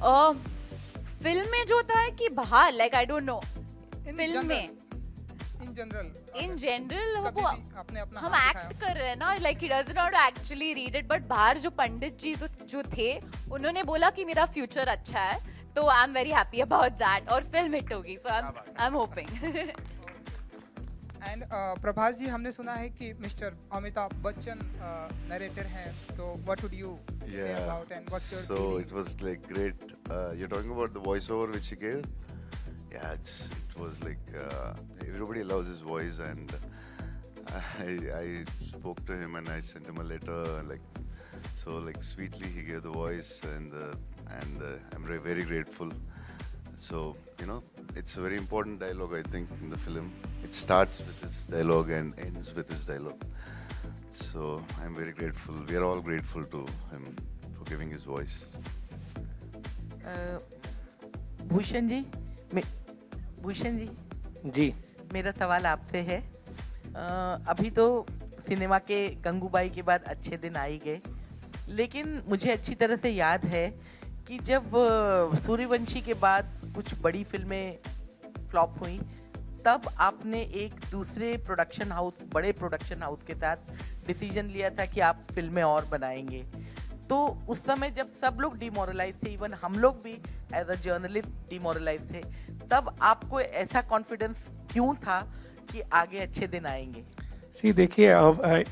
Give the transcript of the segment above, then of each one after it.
Film में जो होता है कि बाहर, like I don't know, film में इन जनरल वो हम एक्ट कर रहे हैं ना, like he does not actually read it, but बाहर जो पंडित जी जो थे उन्होंने बोला कि मेरा फ्यूचर अच्छा है, तो I am very happy about that, और फिल्म हिट होगी, so I am hoping. And Prabhas ji, हमने सुना है कि मिस्टर अमिताभ बच्चन नरेटर हैं, तो what would you say about and what's your feeling? So it was like great. You're talking about the voiceover which he gave? Yeah, it was like everybody loves his voice, and I spoke to him and I sent him a letter, like so, like sweetly he gave the voice, and I'm very grateful. So it's a very important dialogue, I think, in the film. It starts with his dialogue and ends with his dialogue. So I'm very grateful. We are all grateful to him for giving his voice. Bhushan ji ji, मेरा सवाल आपसे है. अभी तो cinema के गंगूबाई के बाद अच्छे दिन आ ही गए, लेकिन मुझे अच्छी तरह से याद है कि जब सूर्यवंशी के बाद कुछ बड़ी फिल्में फ्लॉप हुई, तब आपने एक दूसरे बड़े प्रोडक्शन हाउस के साथ डिसीजन लिया था कि आप फिल्में और बनाएंगे. तो उस समय जब सब लोग डिमोरलाइज थे, इवन हम लोग भी एज अ जर्नलिस्ट डिमोरलाइज थे, तब आपको ऐसा कॉन्फिडेंस क्यों था कि आगे अच्छे दिन आएंगे? देखिए,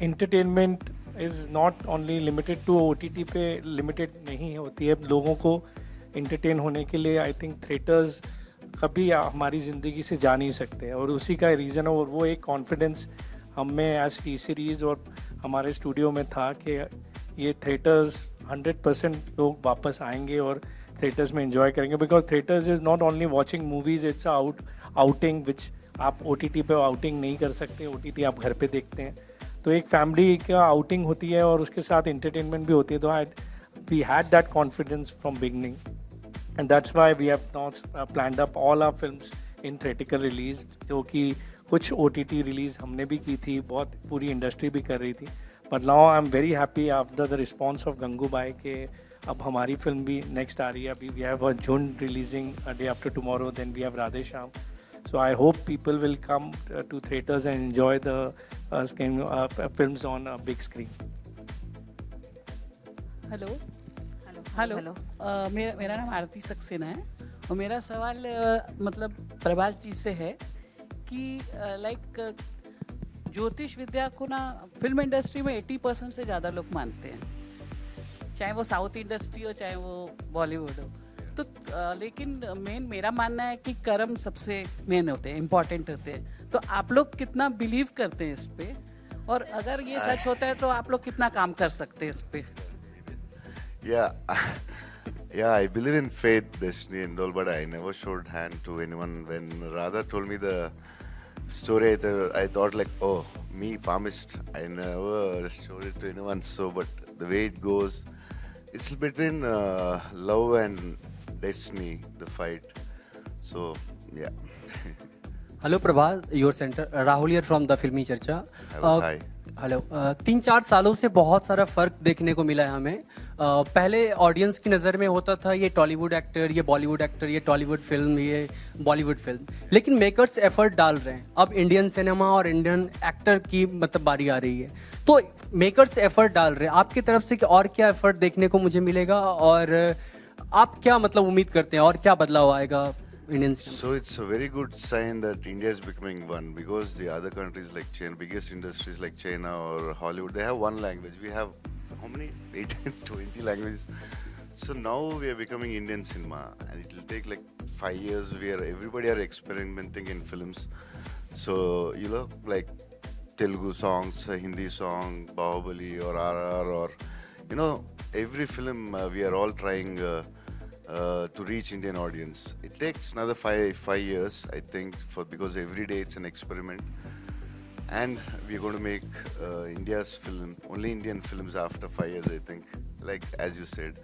entertainment is not only limited to OTT पे लिमिटेड नहीं होती है. लोगों को एंटरटेन होने के लिए आई थिंक थिएटर्स कभी हमारी ज़िंदगी से जा नहीं सकते, और उसी का रीज़न है, और वो एक कॉन्फिडेंस हम में एज टी सीरीज़ और हमारे स्टूडियो में था कि ये थिएटर्स 100% लोग वापस आएंगे और थिएटर्स में एंजॉय करेंगे, because theatres is not only watching movies, it's outing which आप OTT पे आउटिंग नहीं कर सकते. OTT आप घर पे देखते हैं, तो एक फैमिली का आउटिंग होती है और उसके साथ एंटरटेनमेंट भी होती है. तो we had that confidence from beginning, and that's why we have now planned up all our films in theatrical release, जो कि कुछ OTT release हमने भी की थी, बहुत पूरी इंडस्ट्री भी कर रही थी. But now I'm very happy after the response of Gangubai के अब हमारी फिल्म भी नेक्स्ट आ रही है. अभी we have a June releasing a day after tomorrow, then we have Radhe Shyam. So I hope people will come to theaters and enjoy the films on a big screen. Hello. मेरा नाम आरती सक्सेना है, और मेरा सवाल मतलब प्रभास जी से है कि लाइक ज्योतिष विद्या को ना फिल्म इंडस्ट्री में 80% से ज़्यादा लोग मानते हैं, चाहे वो साउथ इंडस्ट्री हो चाहे वो बॉलीवुड हो. तो लेकिन मेरा मानना है कि कर्म सबसे मेन होते हैं, इम्पॉर्टेंट होते हैं. तो आप लोग कितना बिलीव करते हैं इस पे, और अगर ये सच होता है तो आप लोग कितना काम कर सकते हैं इस पे? Yeah, I believe in faith, destiny and all, but I never showed hand to anyone. When Radha told me the story, I thought like, oh, me, palmist. I never showed it to anyone. So, but the way it goes, it's between love and destiny, the fight. So, yeah. Hello Prabhas, your center. Rahul here from the Filmi Charcha. Hi. Hello. 3-4 सालों से बहुत सारा फ़र्क देखने को मिला है हमें. पहले ऑडियंस की नज़र में होता था ये टॉलीवुड एक्टर, ये बॉलीवुड एक्टर, ये टॉलीवुड फिल्म, ये बॉलीवुड फिल्म, लेकिन मेकर्स एफर्ट डाल रहे हैं. अब इंडियन सिनेमा और इंडियन एक्टर की मतलब बारी आ रही है, तो मेकर्स एफर्ट डाल रहे हैं. आपकी तरफ से और क्या एफर्ट देखने को मुझे मिलेगा, और आप क्या मतलब उम्मीद करते हैं, और क्या बदलाव आएगा Indian cinema? So it's a very good sign that India is becoming one, because the other countries like China, biggest industries like China or Hollywood, they have one language. We have how many? 20 languages. So now we are becoming Indian cinema, and it will take like 5 years where everybody are experimenting in films. So like Telugu songs, Hindi song, Bahubali or RR, or every film we are all trying to reach Indian audience. It takes another 5 years, I think, because every day it's an experiment, and we're going to make India's film, only Indian films after 5 years, I think, like as you said,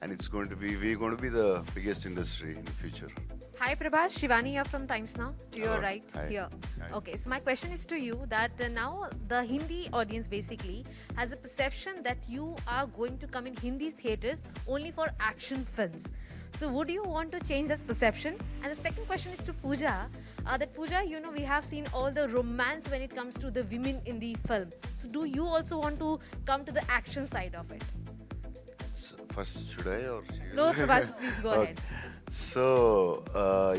and we're going to be the biggest industry in the future. Hi Prabhas, Shivani here from Times Now. To your right Hi. here. Hi. Okay, so my question is to you that now the Hindi audience basically has a perception that you are going to come in Hindi theatres only for action films. So would you want to change that perception? And the second question is to Pooja. That Pooja, you know, we have seen all the romance when it comes to the women in the film. So do you also want to come to the action side of it? First, should I or? No, Prabhas, please go ahead. So,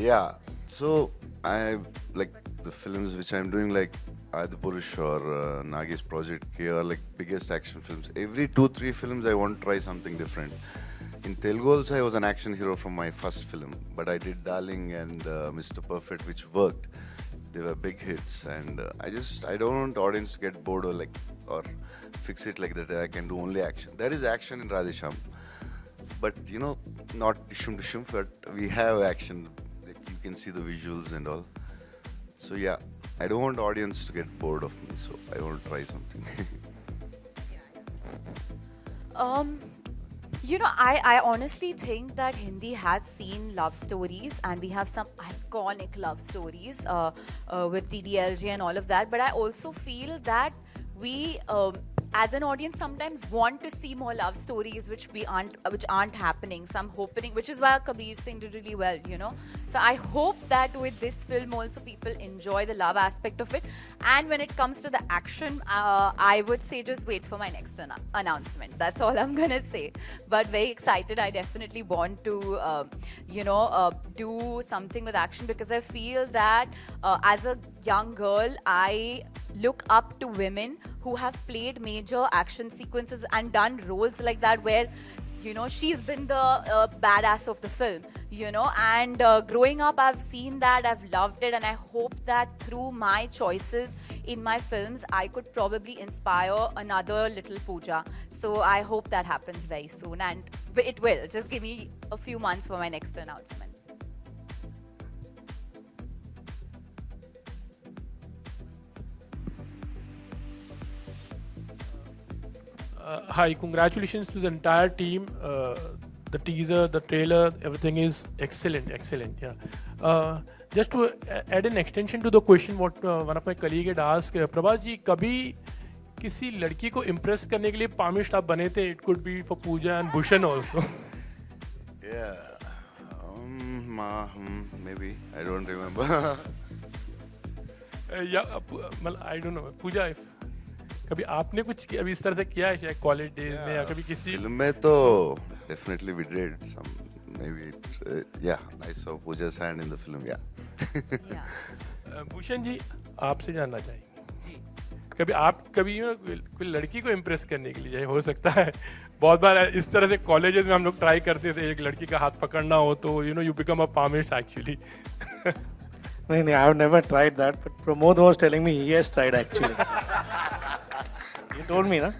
yeah. So, I like the films which I'm doing, like Adipurush or Nagi's Project K are like biggest action films. Every 2-3 films, I want to try something different. In Telugu also, I was an action hero from my first film, but I did Darling and Mr. Perfect, which worked. They were big hits, and I don't want the audience to get bored or fix it like that. I can do only action. There is action in Radhe Shyam, but you know, not dishum, but we have action. Like, you can see the visuals and all. So yeah, I don't want the audience to get bored of me, so I want to try something. You know, I honestly think that Hindi has seen love stories, and we have some iconic love stories with TDLJ and all of that. But I also feel that we, as an audience, sometimes want to see more love stories which aren't happening. Some hoping, which is why Kabir Singh did really well, you know. So I hope that with this film also people enjoy the love aspect of it. And when it comes to the action, I would say just wait for my next announcement. That's all I'm gonna say. But very excited. I definitely want to, do something with action, because I feel that as a young girl, I look up to women who have played major action sequences and done roles like that, where, you know, she's been the badass of the film, you know. And growing up, I've seen that, I've loved it, and I hope that through my choices in my films, I could probably inspire another little Pooja. So I hope that happens very soon, and it will. Just give me a few months for my next announcement. Hi, congratulations to the entire team. The teaser, the trailer, everything is excellent. Yeah. Just to add an extension to the question what one of my colleague had asked, Prabhas ji, कभी किसी लड़की को impress करने के लिए palmist आप बने थे? It could be for Pooja and Bhushan also. Yeah, maybe I don't remember. Yeah, I don't know. Pooja, if कभी आपने कुछ अभी इस तरह से किया है शायद कॉलेज डेज में या कभी किसी फिल्म में तो definitely we did some, maybe yeah, I saw Pooja's hand in the film. Bhushan ji, आपसे जानना चाहेंगे कभी आप कोई लड़की को इम्प्रेस करने के लिए हो सकता है, बहुत बार इस तरह से कॉलेजेस में हम लोग ट्राई करते थे, एक लड़की का हाथ पकड़ना हो तो you become a palmist actually. नहीं, I have never tried that, but Pramod was telling me he has tried actually. He told me, na?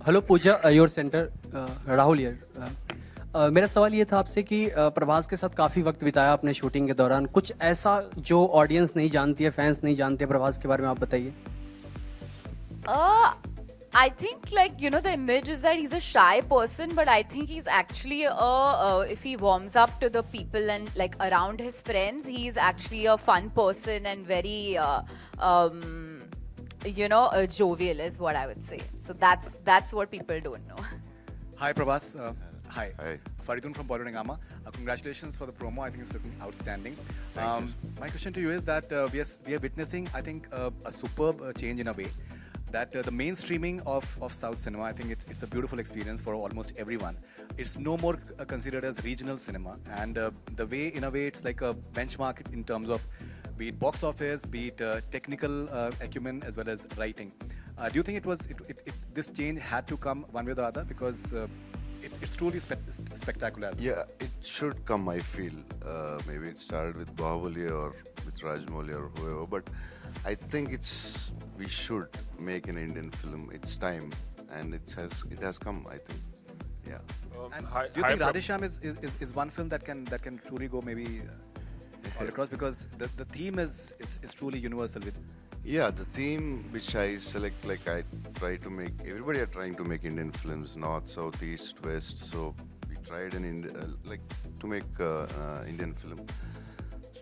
Hello Pooja, your centre Rahul here. मेरा सवाल ये था आपसे कि प्रभास के साथ काफ़ी वक्त बिताया आपने शूटिंग के दौरान, कुछ ऐसा जो ऑडियंस नहीं जानती है, फैंस नहीं जानते प्रभास के बारे में, आप बताइए. I think, like, you know, the image is that he's a shy person, but I think he's actually if he warms up to the people and like around his friends, he's actually a fun person and very jovial is what I would say. So that's what people don't know. Hi Prabhas. Hi. Hi. Faridun from Bollywood Hangama. Congratulations for the promo. I think it's looking outstanding. Thank you. My question to you is that we are witnessing, I think, a superb change in a way. That the mainstreaming of South cinema, I think it's a beautiful experience for almost everyone. It's no more considered as regional cinema, and the way, in a way, it's like a benchmark in terms of be it box office, be it technical acumen as well as writing. Do you think this change had to come one way or the other, because it's truly spectacular as well? Yeah, it should come, I feel. Maybe it started with Bahubali or with Rajmouli or whoever, but I think we should make an Indian film. It's time, and it has come, I think. Yeah. And do you think Radhe Shyam is one film that can truly go maybe all across, because the theme is truly universal with? Yeah, the theme which I select, like I try to make, everybody are trying to make Indian films, north, south, east, west. So we tried to make Indian film.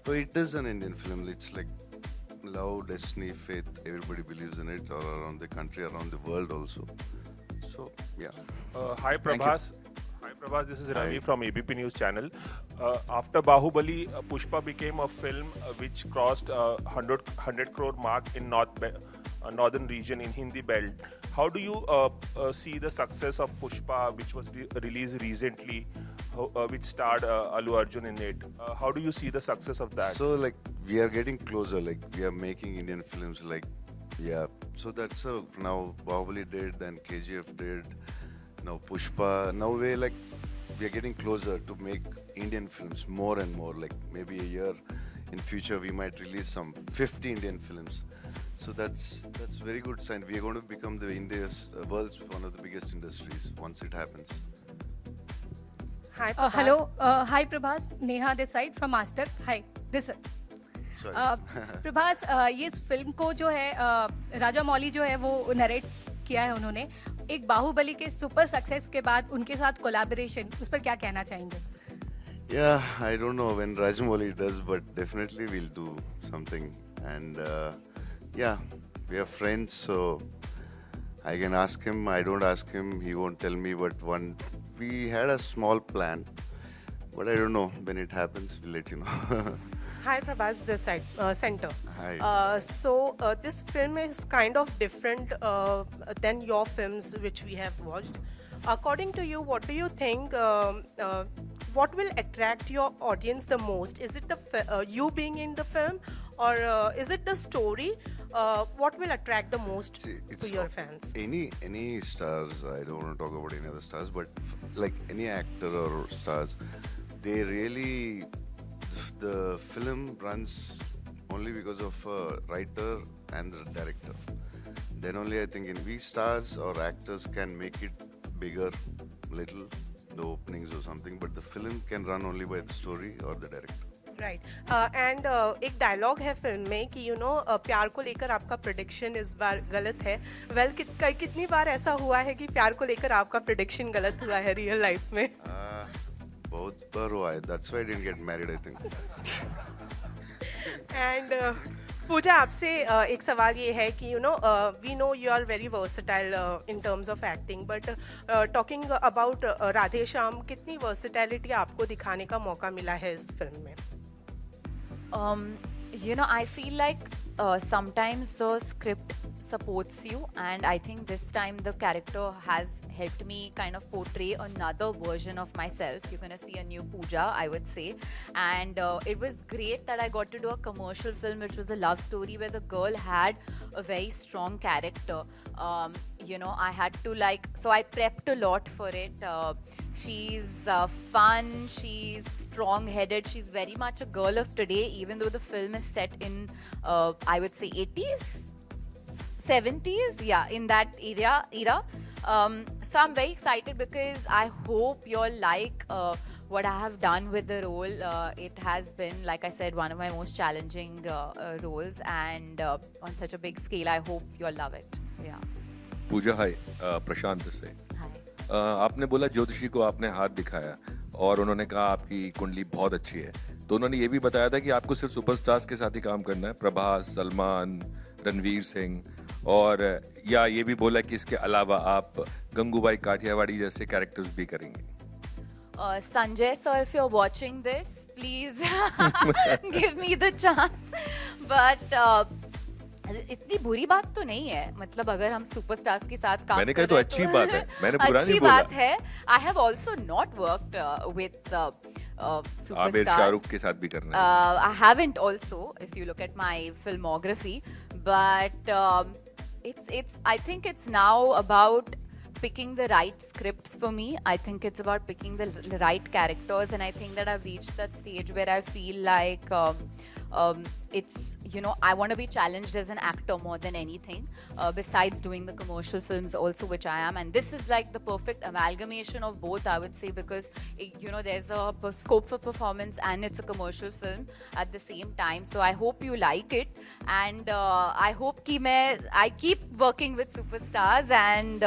So it is an Indian film. It's like love, destiny, faith. Everybody believes in it, or around the country, around the world also. So yeah. Hi Prabhas. Prabhas, this is Ravi from ABP News Channel. After Bahubali, Pushpa became a film which crossed 100 crore mark in northern region in Hindi belt. How do you see the success of Pushpa, which was released recently, which starred Allu Arjun in it? How do you see the success of that? So like we are getting closer, like we are making Indian films, like yeah. So that's now Bahubali did, then KGF did, now Pushpa. Now we are getting closer to make Indian films more and more. Like maybe a year in future we might release some 50 Indian films. So that's very good sign. We are going to become the India's world's one of the biggest industries once it happens. Hi, hello. Hi, Prabhas. Neha this side from Master. Hi. This. Sorry. Prabhas ये इस film को जो है राजा मौली जो है वो narrate किया है उन्होंने एक बाहुबली के सुपर सक्सेस के बाद उनके साथ कोलैबोरेशन उस पर क्या कहना चाहेंगे? Yeah, I don't know when Rajamouli does, but definitely we'll do something. And yeah, we are friends, so I can ask him. I don't ask him, he won't tell me. But we had a small plan, but I don't know when it happens. We'll let you know. Hi, Prabhas, this side, center. Hi. So this film is kind of different than your films which we have watched. According to you, what do you think? What will attract your audience the most? Is it the you being in the film, or is it the story? What will attract the most to your fans? Any stars, I don't want to talk about any other stars, but like any actor or stars, they really, the film runs only because of a writer and the director. Then only I think we stars or actors can make it bigger, little, the openings or something, but the film can run only by the story or the director. Right. And एक dialogue है film में कि प्यार को लेकर आपका prediction इस बार गलत है. Well, कितनी बार ऐसा हुआ है कि प्यार को लेकर आपका प्रेडिक्शन गलत हुआ है रियल लाइफ में? बहुत बार हुआ है. That's why I didn't get married, I think. And पूजा आपसे एक सवाल ये है कि we know you are very versatile in terms of acting, but talking about Radhe Shyam, कितनी versatility आपको दिखाने का मौका मिला है इस फिल्म में? I feel like sometimes the script supports you, and I think this time the character has helped me kind of portray another version of myself. You're gonna see a new Pooja, I would say, and it was great that I got to do a commercial film which was a love story where the girl had a very strong character. I had to so I prepped a lot for it. She's fun, she's strong-headed, she's very much a girl of today, even though the film is set in, I would say 80s, 70s, yeah, in that era. So I'm very excited because I hope you all like what I have done with the role. It has been, like I said, one of my most challenging roles, and on such a big scale, I hope you all love it. Yeah. पूजा, हाय, प्रशांत से. आपने बोला ज्योतिषी को आपने हाथ दिखाया और उन्होंने कहा आपकी कुंडली बहुत अच्छी है, तो उन्होंने ये भी बताया था कि आपको सिर्फ सुपरस्टार्स के साथ ही काम करना है, प्रभास, सलमान, रणवीर सिंह, और या ये भी बोला कि इसके अलावा आप गंगूबाई काठियावाड़ी जैसे कैरेक्टर्स भी करेंगे. Sanjay sir, if you're watching this, please give me the chance. But इतनी बुरी बात तो नहीं है, मतलब अगर हम सुपरस्टार्स के साथ काम मैंने कहा तो अच्छी बात है, मैंने बुरा नहीं बोला. अच्छी बात है. I have also not worked with superstars. Aamir Shahrukh के साथ भी करना है. I haven't also, if you look at my filmography, but I think it's now about picking the right scripts for me. I think it's about picking the right characters, and I think that I've reached that stage where I feel like it's, I want to be challenged as an actor more than anything, besides doing the commercial films also, which I am. And this is like the perfect amalgamation of both, I would say, because, there's a scope for performance and it's a commercial film at the same time. So I hope you like it. And I hope I keep working with superstars, and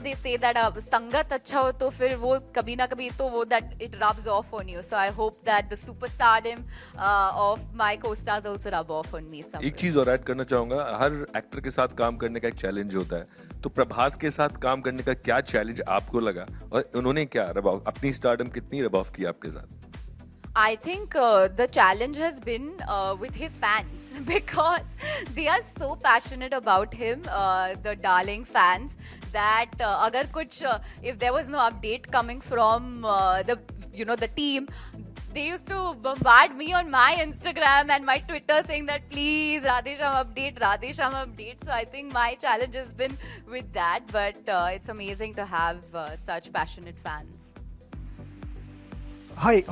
they say that sangat acha ho to fir wo kabhi na kabhi to wo that it rubs off on you. So I hope that the superstardom of my co-stars also rub off on me somewhere. एक चीज और add करना चाहूंगा, हर actor के साथ काम करने का एक चैलेंज होता है. तो प्रभास के साथ काम करने का क्या चैलेंज आपको लगा और उन्होंने क्या अपनी स्टारडम कितनी रब ऑफ की आपके साथ? I think the challenge has been with his fans because they are so passionate about him, the darling fans, that agar kuch if there was no update coming from the team, they used to bombard me on my Instagram and my Twitter saying that please Radhe Shyam update. So I think my challenge has been with that, but it's amazing to have such passionate fans. Hi.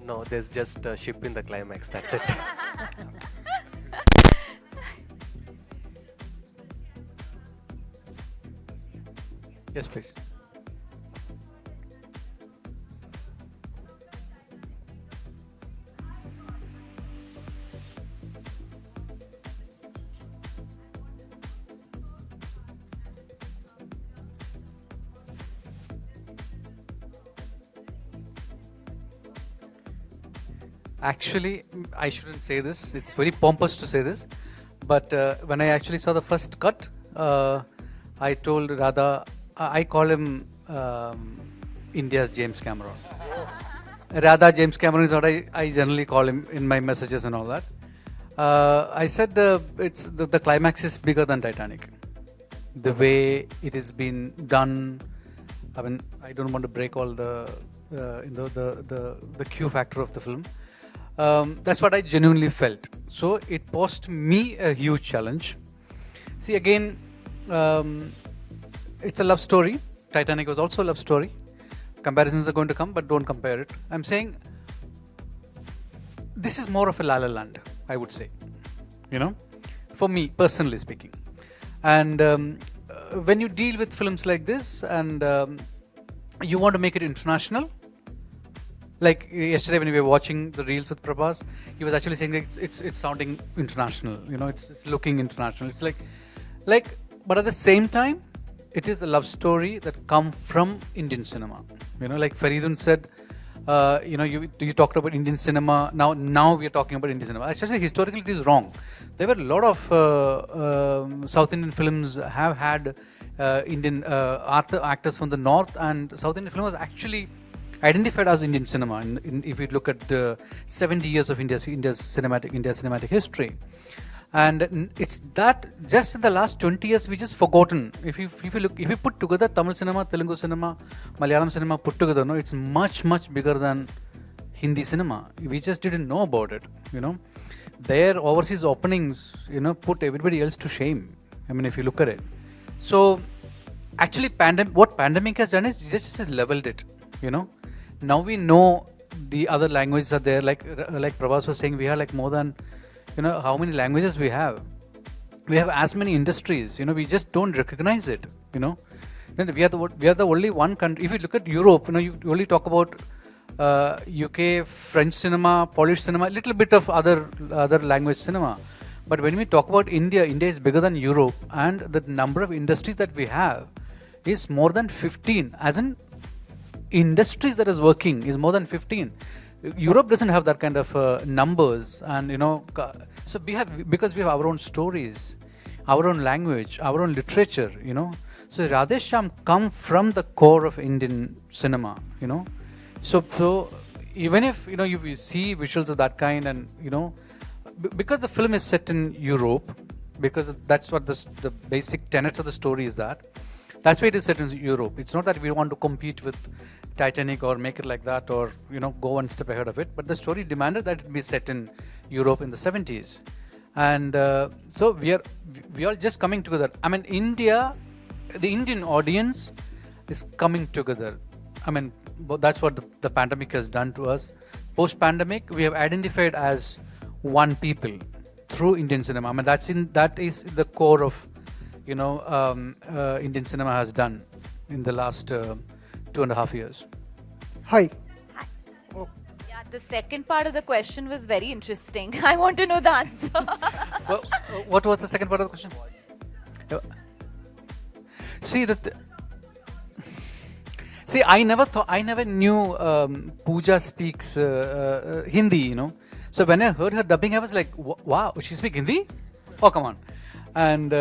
No, there's just a ship in the climax, that's it. Yes, please. Actually, I shouldn't say this. It's very pompous to say this. But when I actually saw the first cut, I told Radha, I call him India's James Cameron. Radha James Cameron is what I generally call him in my messages and all that. I said it's the climax is bigger than Titanic. The way it has been done. I mean, I don't want to break all the Q factor of the film. That's what I genuinely felt. So it posed me a huge challenge. See, again, it's a love story. Titanic was also a love story. Comparisons are going to come, but don't compare it. I'm saying this is more of a La La Land, I would say. For me, personally speaking. And when you deal with films like this and you want to make it international, like yesterday when we were watching the reels with Prabhas, he was actually saying that it's sounding international, it's looking international. It's like, but at the same time, it is a love story that come from Indian cinema. Like Faridun said, you talked about Indian cinema. Now we are talking about Indian cinema. Actually, historically, it is wrong. There were a lot of South Indian films have had Indian actors from the north, and South Indian film was actually identified as Indian cinema. If you look at the 70 years of India's cinematic history, and it's that just in the last 20 years we just forgotten. If you put together Tamil cinema, Telugu cinema, Malayalam cinema put together, it's much bigger than Hindi cinema. We just didn't know about it. Their overseas openings, put everybody else to shame. I mean, if you look at it. So actually, what pandemic has done is just leveled it. Now we know the other languages are there. Like Prabhas was saying, we have like more than, how many languages we have. We have as many industries. We just don't recognize it. Then we are the only one country. If you look at Europe, you only talk about UK, French cinema, Polish cinema, a little bit of other language cinema. But when we talk about India is bigger than Europe, and the number of industries that we have is more than 15. As in industries that is working is more than 15. Europe doesn't have that kind of numbers, and so because we have our own stories, our own language, our own literature. So Radhe Shyam come from the core of Indian cinema. So even if you see visuals of that kind, and because the film is set in Europe, because that's what the basic tenets of the story is that's why it is set in Europe. It's not that we want to compete with Titanic or make it like that, or go one step ahead of it, but the story demanded that it be set in Europe in the 70s. And so we are just coming together. I mean, the Indian audience is coming together. I mean, that's what the pandemic has done to us. Post-pandemic, we have identified as one people through Indian cinema. I mean, that is the core of Indian cinema has done in the last 2.5 years. Hi. Oh. Yeah, the second part of the question was very interesting. I want to know the answer. Well, what was the second part of the question? See, I never knew Pooja speaks Hindi, So when I heard her dubbing, I was like, wow, she speaks Hindi? Oh, come on. And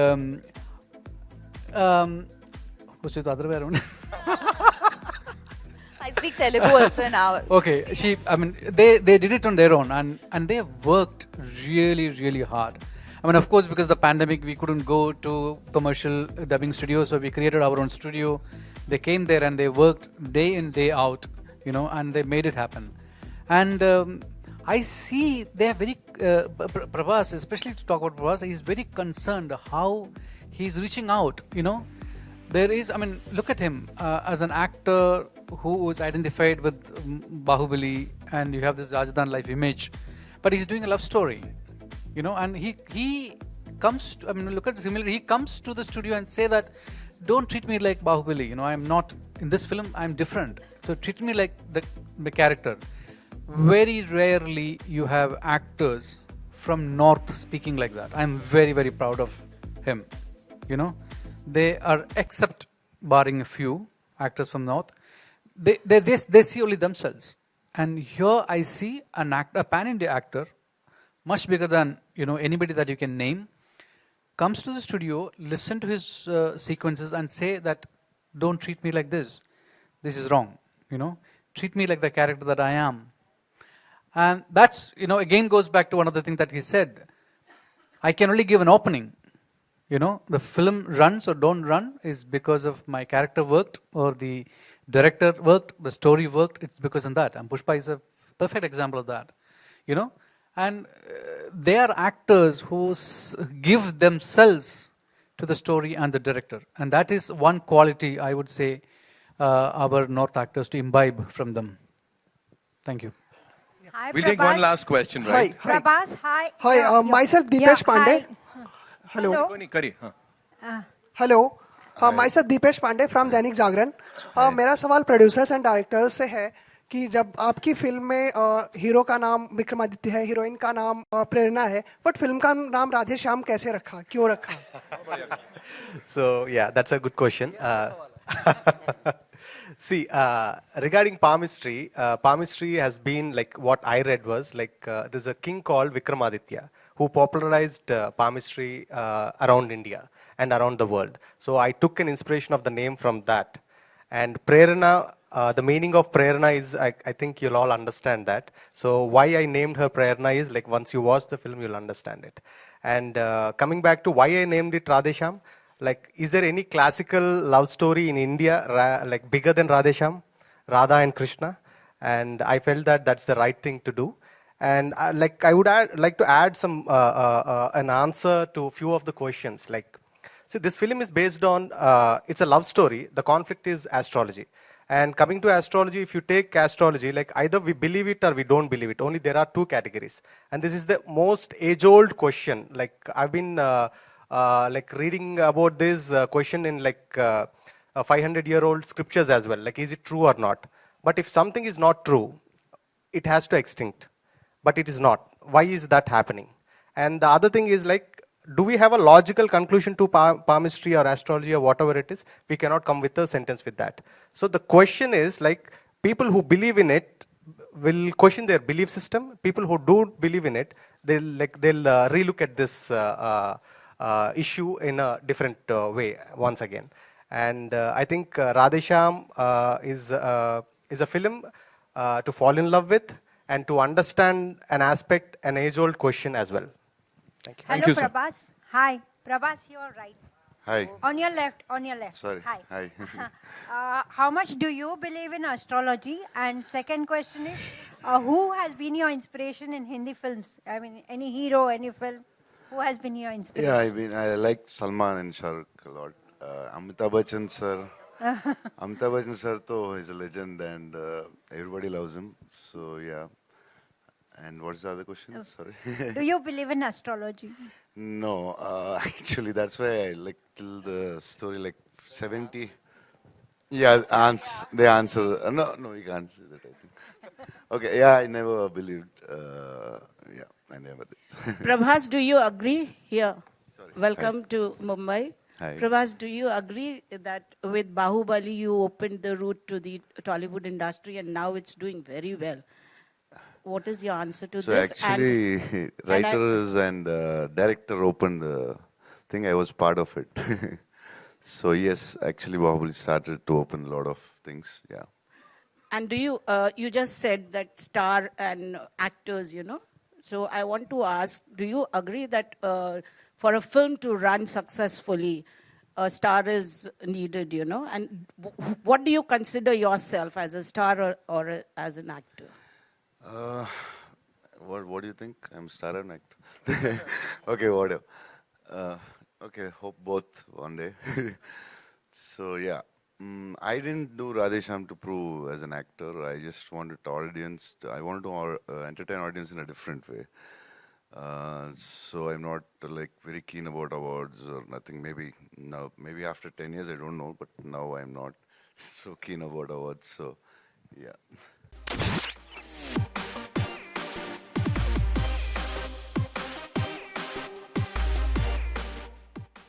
what's the other way around? I speak Telugu also now. Okay, they did it on their own, and they worked really, really hard. I mean, of course, because of the pandemic, we couldn't go to commercial dubbing studios, so we created our own studio. They came there and they worked day in, day out, and they made it happen. And I see they are very, Prabhas, especially to talk about Prabhas, he's very concerned how he's reaching out, There is, look at him as an actor who was identified with Bahubali, and you have this Rajasthan life image, but he's doing a love story, and he comes to, look at the similarity, he comes to the studio and say that, don't treat me like Bahubali, I'm not, in this film, I'm different, so treat me like the character. Very rarely you have actors from North speaking like that. I'm very, very proud of him, They are, except barring a few actors from North, they see only themselves. And here I see a pan-India actor, much bigger than anybody that you can name, comes to the studio, listen to his sequences and say that, don't treat me like this. This is wrong. Treat me like the character that I am. And that's, again goes back to one of the things that he said. I can only give an opening. The film runs or don't run is because of my character worked, or the director worked, the story worked. It's because of that. And Pushpa is a perfect example of that. And they are actors who give themselves to the story and the director. And that is one quality, I would say, our North actors to imbibe from them. Thank you. Hi, We'll take one last question, right? Hi. Prabhas, hi. Hi, myself Deepesh Pandey. Hello. Hello. Hello. Myself Deepesh Pandey from Dainik Jagran. मेरा सवाल producers and directors से है कि जब आपकी film में hero का नाम विक्रमादित्य है, हीरोइन का नाम प्रेरणा है, बट फिल्म का नाम राधे श्याम कैसे रखा, क्यों रखा? So yeah, that's a good question. See, regarding palmistry, palmistry has been like what I read was like there's a king called Vikramaditya who popularized palmistry around India and around the world. So I took an inspiration of the name from that. And Prerana, the meaning of Prerana is, I think you'll all understand that. So why I named her Prerana is like once you watch the film, you'll understand it. And coming back to why I named it Radhe Shyam, like, is there any classical love story in India like bigger than Radhe Shyam, Radha and Krishna? And I felt that that's the right thing to do. And I would like to add some an answer to a few of the questions. Like, see, this film is based on it's a love story. The conflict is astrology. And coming to astrology, if you take astrology, like either we believe it or we don't believe it. Only there are two categories. And this is the most age-old question. Like I've been like reading about this question in like 500-year-old scriptures as well. Like, is it true or not? But if something is not true, it has to extinct. But it is not. Why is that happening? And the other thing is like, do we have a logical conclusion to palmistry or astrology or whatever it is? We cannot come with a sentence with that. So the question is like, people who believe in it will question their belief system. People who don't believe in it, they'll relook at this issue in a different way once again. And I think Radhe Shyam is a film to fall in love with and to understand an aspect, an age-old question as well. Thank you. Hello, Thank you, Prabhas. sir. Hi. Prabhas, you're right. Hi. On your left, on your left. Sorry. Hi. How much do you believe in astrology? And second question is, who has been your inspiration in Hindi films? I mean, any hero, any film? Who has been your inspiration? Yeah, I like Salman and Shah Rukh a lot. Amitabh Bachchan sir. Amitabh Bachchan sir to is a legend and everybody loves him. So yeah. And what's the other question? Sorry. Do you believe in astrology? No, actually that's why I like till the story like 70. Yeah, they answer. No, you can't say that, I think. Okay, yeah, I never believed. Yeah, I never did. Prabhas, do you agree here? Sorry. Welcome to Mumbai. Hi. Prabhas, do you agree that with Bahubali you opened the route to the Tollywood industry and now it's doing very well? What is your answer to So this? actually, writers and director opened the thing. I was part of it. So yes, actually, Bahubali started to open a lot of things. Yeah. And do you, you just said that star and actors, you know. So I want to ask, do you agree that for a film to run successfully, a star is needed, you know? And what do you consider yourself as a star or as an actor? What do you think? I'm a star and actor. Okay, whatever. Okay, hope both one day. So yeah, I didn't do Radhe Shyam to prove as an actor. I just wanted audience. I wanted to entertain audience in a different way. So I'm not like very keen about awards or nothing. Maybe now, maybe after 10 years, I don't know. But now I'm not so keen about awards. So yeah.